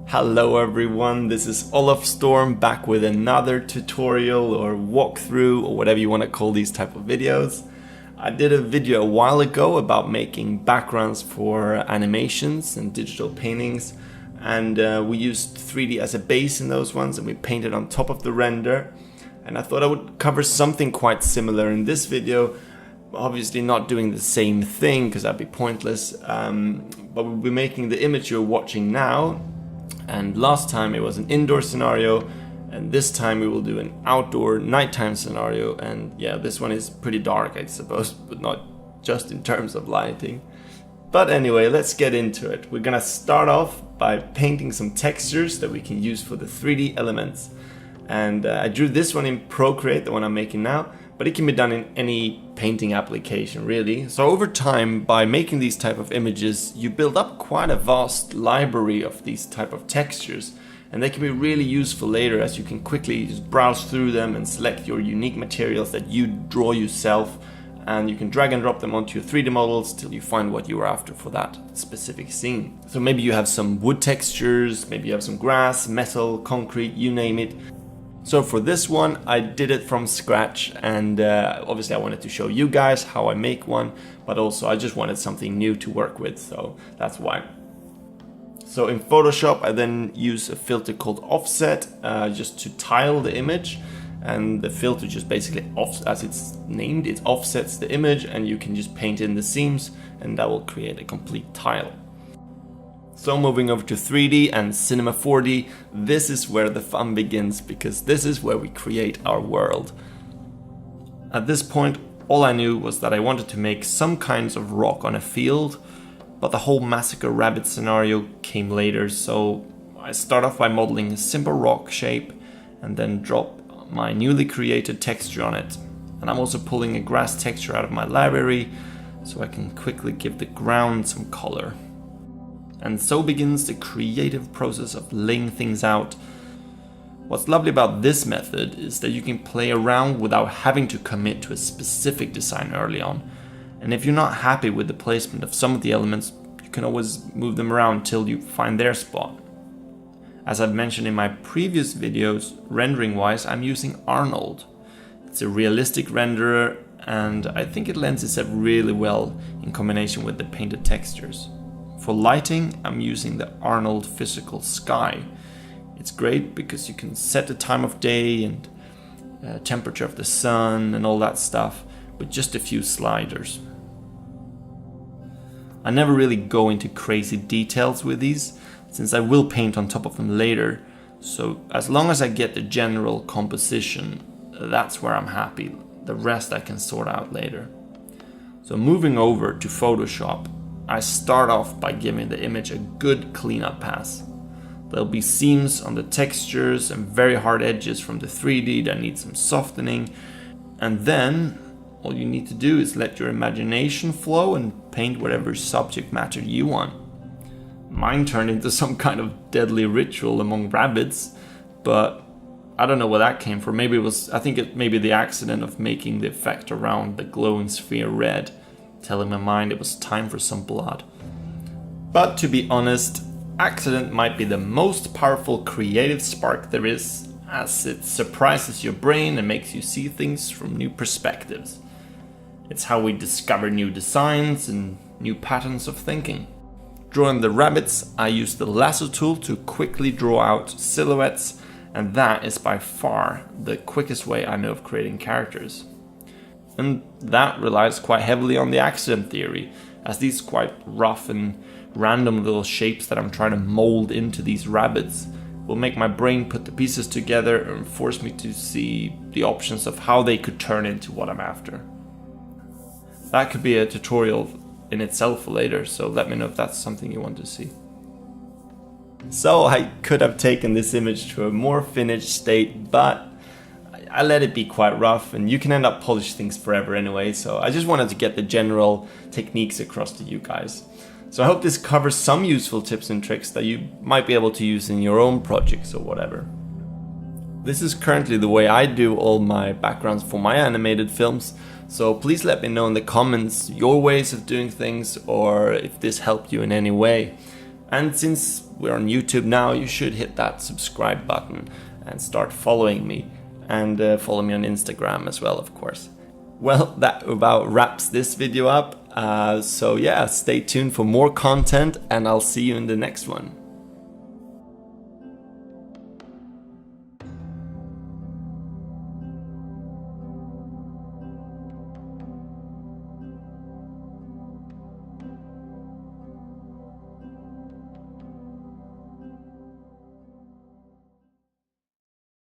Hello everyone, this is olofstorm back with another tutorial or walkthrough or whatever you want to call these type of videos. I did a video a while ago about making backgrounds for animations and digital paintings, and we used 3D as a base in those ones and we painted on top of the render. And I thought I would cover something quite similar in this video. Obviously not doing the same thing because that'd be pointless, but we'll be making the image you're watching now. And last time it was an indoor scenario, and this time we will do an outdoor nighttime scenario. And yeah, this one is pretty dark, I suppose, but not just in terms of lighting. But anyway, let's get into it. We're gonna start off by painting some textures that we can use for the 3D elements. And I drew this one in Procreate, the one I'm making now, but it can be done in any painting application really. So over time, by making these type of images, you build up quite a vast library of these type of textures, and they can be really useful later, as you can quickly just browse through them and select your unique materials that you draw yourself, and you can drag and drop them onto your 3D models till you find what you were after for that specific scene. So maybe you have some wood textures, maybe you have some grass, metal, concrete, you name it. So for this one, I did it from scratch, and obviously I wanted to show you guys how I make one, but also I just wanted something new to work with, so that's why. So in Photoshop, I then use a filter called Offset just to tile the image, and the filter just basically, as it's named, it offsets the image, and you can just paint in the seams, and that will create a complete tile. So moving over to 3D and Cinema 4D, this is where the fun begins, because this is where we create our world. At this point, all I knew was that I wanted to make some kinds of rock on a field, but the whole massacre rabbit scenario came later, so I start off by modeling a simple rock shape and then drop my newly created texture on it. And I'm also pulling a grass texture out of my library so I can quickly give the ground some color. And so begins the creative process of laying things out. What's lovely about this method is that you can play around without having to commit to a specific design early on. And if you're not happy with the placement of some of the elements, you can always move them around till you find their spot. As I've mentioned in my previous videos, rendering wise, I'm using Arnold. It's a realistic renderer, and I think it lends itself really well in combination with the painted textures. For lighting, I'm using the Arnold Physical Sky. It's great because you can set the time of day and temperature of the sun and all that stuff with just a few sliders. I never really go into crazy details with these, since I will paint on top of them later. So as long as I get the general composition, that's where I'm happy. The rest I can sort out later. So moving over to Photoshop, I start off by giving the image a good cleanup pass. There'll be seams on the textures and very hard edges from the 3D that need some softening. And then all you need to do is let your imagination flow and paint whatever subject matter you want. Mine turned into some kind of deadly ritual among rabbits, but I don't know where that came from. Maybe it was, I think it may be the accident of making the effect around the glowing sphere red, telling my mind it was time for some blood. But to be honest, accident might be the most powerful creative spark there is, as it surprises your brain and makes you see things from new perspectives. It's how we discover new designs and new patterns of thinking. Drawing the rabbits, I used the lasso tool to quickly draw out silhouettes, and that is by far the quickest way I know of creating characters. And that relies quite heavily on the accident theory, as these quite rough and random little shapes that I'm trying to mold into these rabbits will make my brain put the pieces together and force me to see the options of how they could turn into what I'm after. That could be a tutorial in itself later, so let me know if that's something you want to see. So I could have taken this image to a more finished state, but I let it be quite rough, and you can end up polish things forever anyway, so I just wanted to get the general techniques across to you guys. So I hope this covers some useful tips and tricks that you might be able to use in your own projects or whatever. This is currently the way I do all my backgrounds for my animated films, so please let me know in the comments your ways of doing things, or if this helped you in any way. And since we're on YouTube now, you should hit that subscribe button and start following me. And follow me on Instagram as well, of course. Well, that about wraps this video up. So yeah, stay tuned for more content, and I'll see you in the next one.